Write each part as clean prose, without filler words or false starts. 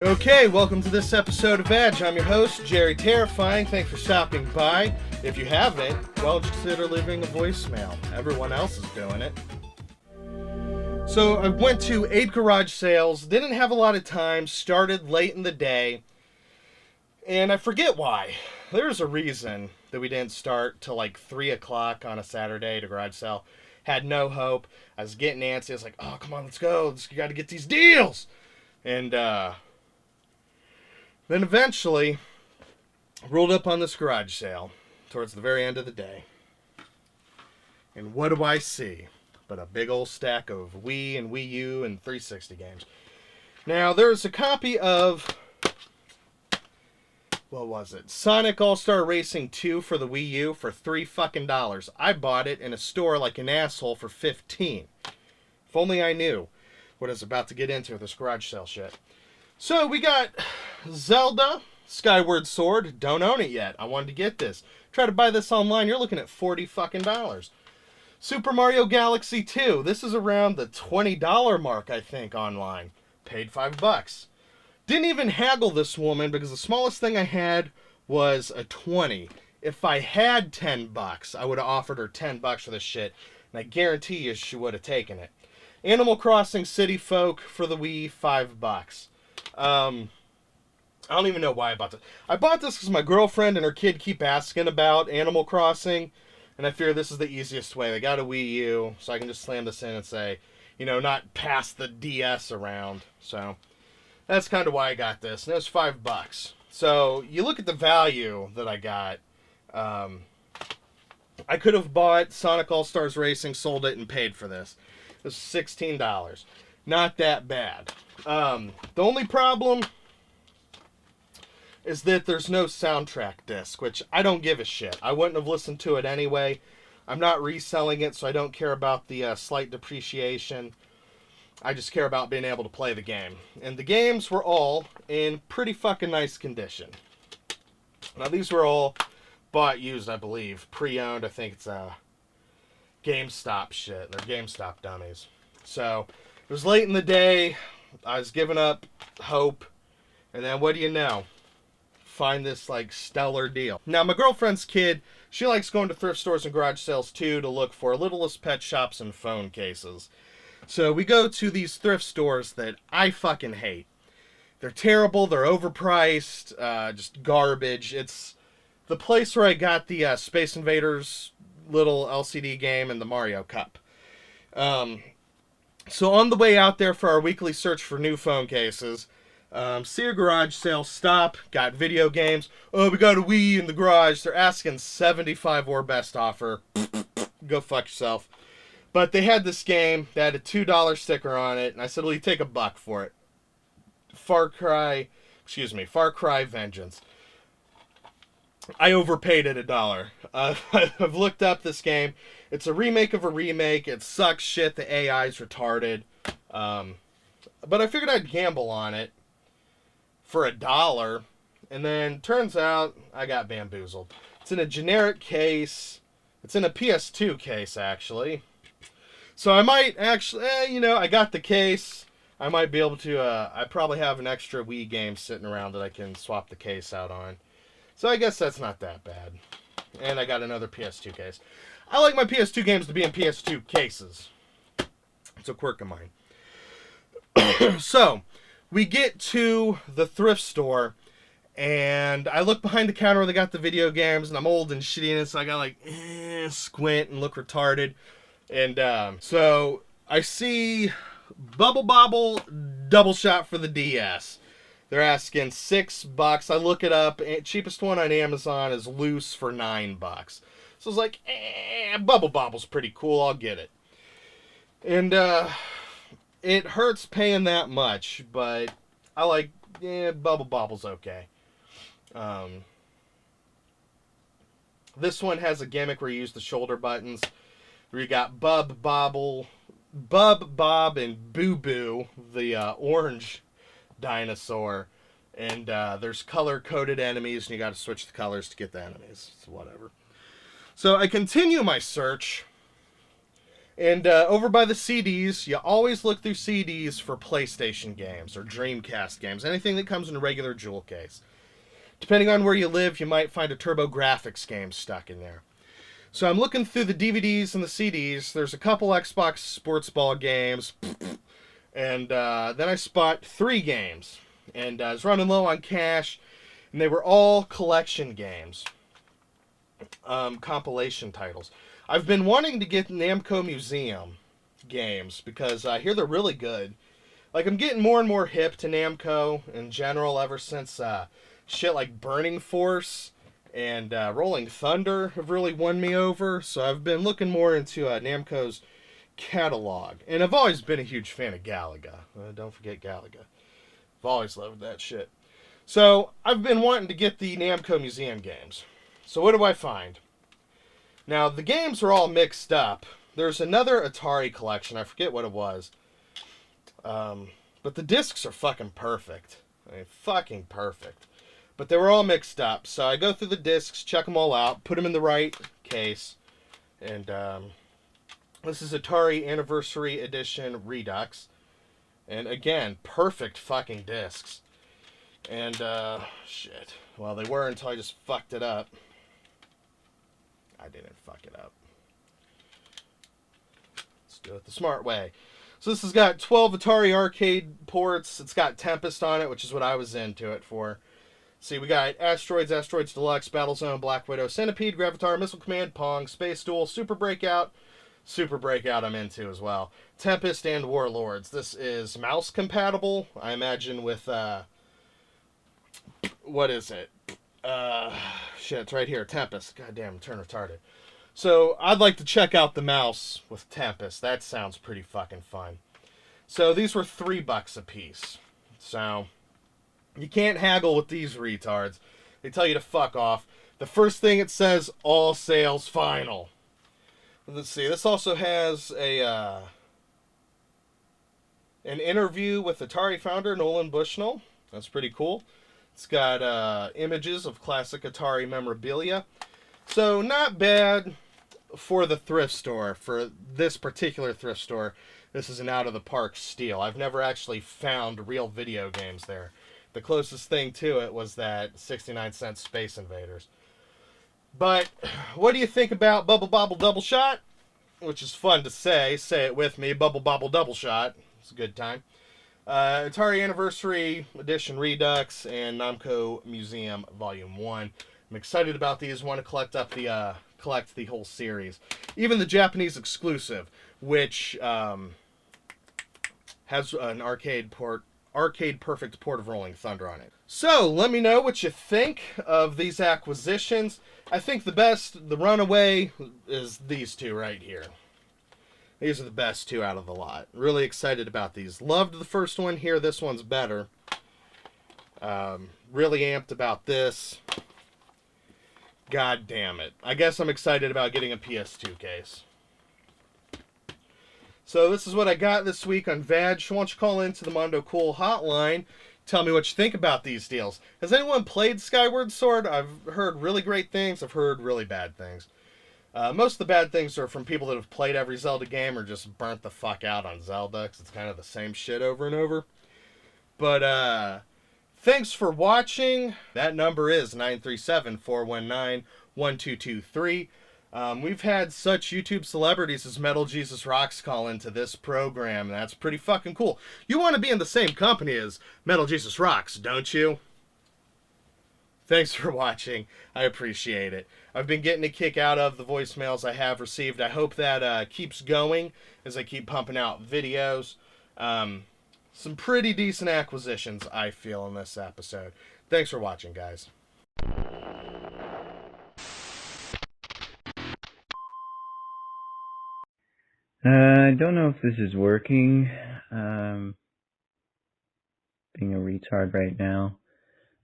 Okay, welcome to this episode of Edge. I'm your host, Jerry Terrifying. Thanks for stopping by. If you haven't, well, consider leaving a voicemail. Everyone else is doing it. So I went to 8 garage sales, didn't have a lot of time, started late in the day, and I forget why. There's a reason that we didn't start till like 3 o'clock on a Saturday to garage sale. Had no hope. I was getting antsy. I was like, oh, come on, let's go. You got to get these deals. And, then eventually, rolled up on this garage sale towards the very end of the day. And what do I see but a big old stack of Wii and Wii U and 360 games. Now, there's a copy of, what was it? Sonic All-Star Racing 2 for the Wii U for $3 I bought it in a store like an asshole for $15. If only I knew what I was about to get into with this garage sale shit. So we got Zelda Skyward Sword. Don't own it yet. I wanted to get this. Try to buy this online. You're looking at $40. Super Mario Galaxy 2. This is around the $20 mark, I think, online. Paid $5. Didn't even haggle this woman because the smallest thing I had was a 20. If I had $10, I would have offered her $10 for this shit, and I guarantee you she would have taken it. Animal Crossing City Folk for the Wii, $5. I don't even know why I bought this. I bought this because my girlfriend and her kid keep asking about Animal Crossing, and I figure this is the easiest way. They got a Wii U, so I can just slam this in and say, you know, not pass the DS around. So that's kind of why I got this, and it was $5. So you look at the value that I got. I could have bought Sonic All-Stars Racing, sold it, and paid for this. It was $16. Not that bad. The only problem is that there's no soundtrack disc, which I don't give a shit. I wouldn't have listened to it anyway. I'm not reselling it, so I don't care about the slight depreciation. I just care about being able to play the game. And the games were all in pretty fucking nice condition. Now, these were all bought used, I believe. Pre-owned, I think it's GameStop shit. They're GameStop dummies. So, it was late in the day. I was giving up hope. And then, what do you know? Find this, like, stellar deal. Now, my girlfriend's kid, she likes going to thrift stores and garage sales, too, to look for littlest pet shops and phone cases. So, we go to these thrift stores that I fucking hate. They're terrible. They're overpriced. Just garbage. It's the place where I got the Space Invaders little LCD game and the Mario Cup. So on the way out there for our weekly search for new phone cases, see a garage sale, stop, got video games. Oh, we got a Wii in the garage. They're asking $75 or best offer. Go fuck yourself. But they had this game that had a $2 sticker on it, and I said, well, you take $1 for it. Far Cry Vengeance. I overpaid it $1. I've looked up this game. It's a remake of a remake. It sucks shit. The AI's retarded. But I figured I'd gamble on it for $1. And then turns out I got bamboozled. It's in a generic case. It's in a PS2 case, actually. So I might actually, I got the case. I might be able to, I probably have an extra Wii game sitting around that I can swap the case out on. So I guess that's not that bad. And I got another PS2 case. I like my PS2 games to be in PS2 cases. It's a quirk of mine. So, we get to the thrift store, and I look behind the counter where they got the video games, and I'm old and shitty in it, so I got squint and look retarded. And so, I see Bubble Bobble Double Shot for the DS. They're asking $6. I look it up. Cheapest one on Amazon is loose for $9. So I was like, Bubble Bobble's pretty cool. I'll get it. And it hurts paying that much, but I like, Bubble Bobble's okay. This one has a gimmick where you use the shoulder buttons. Where you got Bub, Bob, and Boo Boo, the orange dinosaur, and there's color-coded enemies, and you got to switch the colors to get the enemies. So whatever. So I continue my search, And over by the CDs, you always look through CDs for PlayStation games or Dreamcast games, anything that comes in a regular jewel case. Depending on where you live, you might find a TurboGrafx game stuck in there. So I'm looking through the DVDs and the CDs. There's a couple Xbox sports ball games. And then I spot 3 games. And I was running low on cash. And they were all collection games. Compilation titles. I've been wanting to get Namco Museum games because I hear they're really good. Like, I'm getting more and more hip to Namco in general ever since shit like Burning Force and Rolling Thunder have really won me over. So I've been looking more into Namco's catalog. And I've always been a huge fan of Galaga. Don't forget Galaga. I've always loved that shit. So I've been wanting to get the Namco Museum games. So what do I find? Now, the games are all mixed up. There's another Atari collection. I forget what it was. But the discs are fucking perfect. I mean, fucking perfect. But they were all mixed up. So I go through the discs, check them all out, put them in the right case. And this is Atari Anniversary Edition Redux. And again, perfect fucking discs. And, shit. Well, they were until I just fucked it up. I didn't fuck it up. Let's do it the smart way. So this has got 12 Atari arcade ports. It's got Tempest on it, which is what I was into it for. See, we got Asteroids, Asteroids Deluxe, Battlezone, Black Widow, Centipede, Gravitar, Missile Command, Pong, Space Duel, Super Breakout. Super Breakout I'm into as well. Tempest and Warlords. This is mouse compatible, I imagine, with, what is it? Shit, it's right here. Tempest. Goddamn, I'm turning retarded. So, I'd like to check out the mouse with Tempest. That sounds pretty fucking fun. So, these were $3 a piece. So, you can't haggle with these retards. They tell you to fuck off. The first thing it says, all sales final. Let's see. This also has an interview with Atari founder Nolan Bushnell. That's pretty cool. It's got images of classic Atari memorabilia. So, not bad for the thrift store. For this particular thrift store, this is an out-of-the-park steal. I've never actually found real video games there. The closest thing to it was that 69-cent Space Invaders. But, what do you think about Bubble Bobble Double Shot? Which is fun to say. Say it with me. Bubble Bobble Double Shot. It's a good time. Atari Anniversary Edition Redux and Namco Museum Volume 1. I'm excited about these. Want to collect the whole series. Even the Japanese exclusive, which has an arcade perfect port of Rolling Thunder on it. So, let me know what you think of these acquisitions. I think the runaway is these two right here. These are the best 2 out of the lot. Really excited about these. Loved the first one here. This one's better. Really amped about this. God damn it. I guess I'm excited about getting a PS2 case. So this is what I got this week on Vag. Why don't you call into the Mondo Cool hotline. Tell me what you think about these deals. Has anyone played Skyward Sword? I've heard really great things. I've heard really bad things. Most of the bad things are from people that have played every Zelda game or just burnt the fuck out on Zelda, because it's kind of the same shit over and over. But, thanks for watching. That number is 937-419-1223. We've had such YouTube celebrities as Metal Jesus Rocks call into this program. That's pretty fucking cool. You want to be in the same company as Metal Jesus Rocks, don't you? Thanks for watching. I appreciate it. I've been getting a kick out of the voicemails I have received. I hope that keeps going as I keep pumping out videos. Some pretty decent acquisitions, I feel, in this episode. Thanks for watching, guys. I don't know if this is working. Being a retard right now.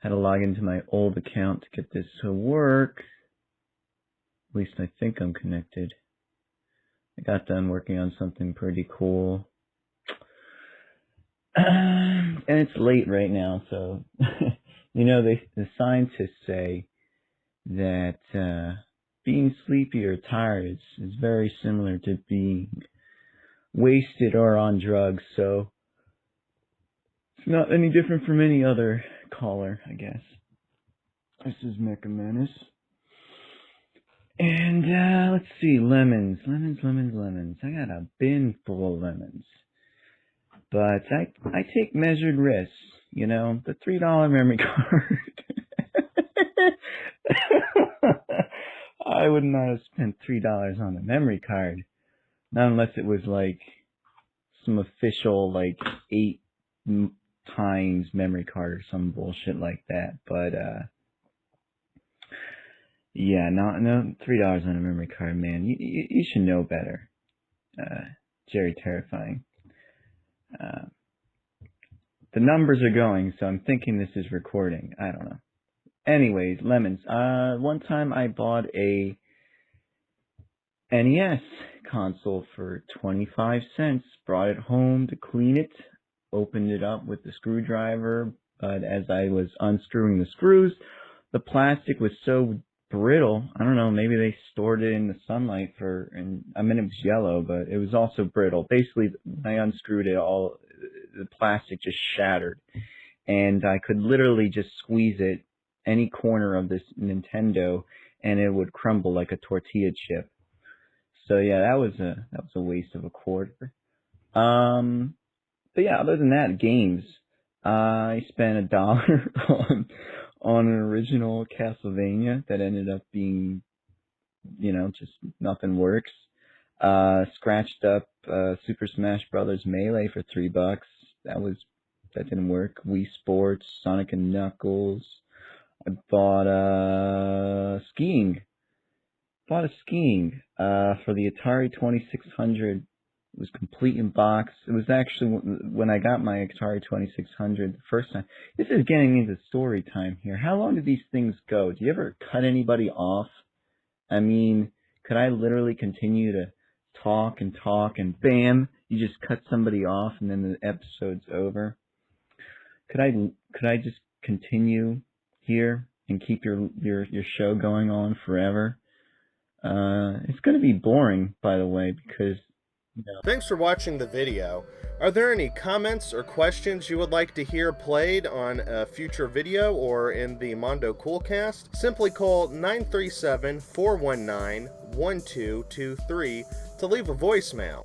Had to log into my old account to get this to work. At least I think I'm connected. I got done working on something pretty cool. And it's late right now, so you know, the scientists say that being sleepy or tired is very similar to being wasted or on drugs, so it's not any different from any other caller, I guess. This is Mecha Menace. And let's see, lemons. I got a bin full of lemons. But I take measured risks, you know, the $3 memory card. I would not have spent $3 on a memory card. Not unless it was like some official, like 8 times memory card or some bullshit like that. But, yeah, no, $3 on a memory card, man. You should know better. Jerry Terrifying. The numbers are going, so I'm thinking this is recording. I don't know. Anyways, lemons. One time I bought a NES console for 25 cents. Brought it home to clean it. Opened it up with the screwdriver. But as I was unscrewing the screws, the plastic was so brittle. I don't know, maybe they stored it in the sunlight it was yellow, but it was also brittle. Basically, when I unscrewed it, all the plastic just shattered. And I could literally just squeeze it, any corner of this Nintendo, and it would crumble like a tortilla chip. So yeah, that was a waste of a quarter. But yeah, other than that, games. I spent $1 on an original Castlevania that ended up being, you know, just nothing works. Scratched up Super Smash Brothers Melee for $3. That didn't work. Wii Sports, Sonic and Knuckles. I bought skiing. For the Atari 2600. It was complete in box. It was actually when I got my Atari 2600 the first time. This is getting into story time here. How long do these things go? Do you ever cut anybody off? I mean, could I literally continue to talk and bam, you just cut somebody off and then the episode's over? Could I just continue here and keep your show going on forever? It's going to be boring, by the way, because Thanks for watching the video. Are there any comments or questions you would like to hear played on a future video or in the Mondo Coolcast? Simply call 937-419-1223 to leave a voicemail.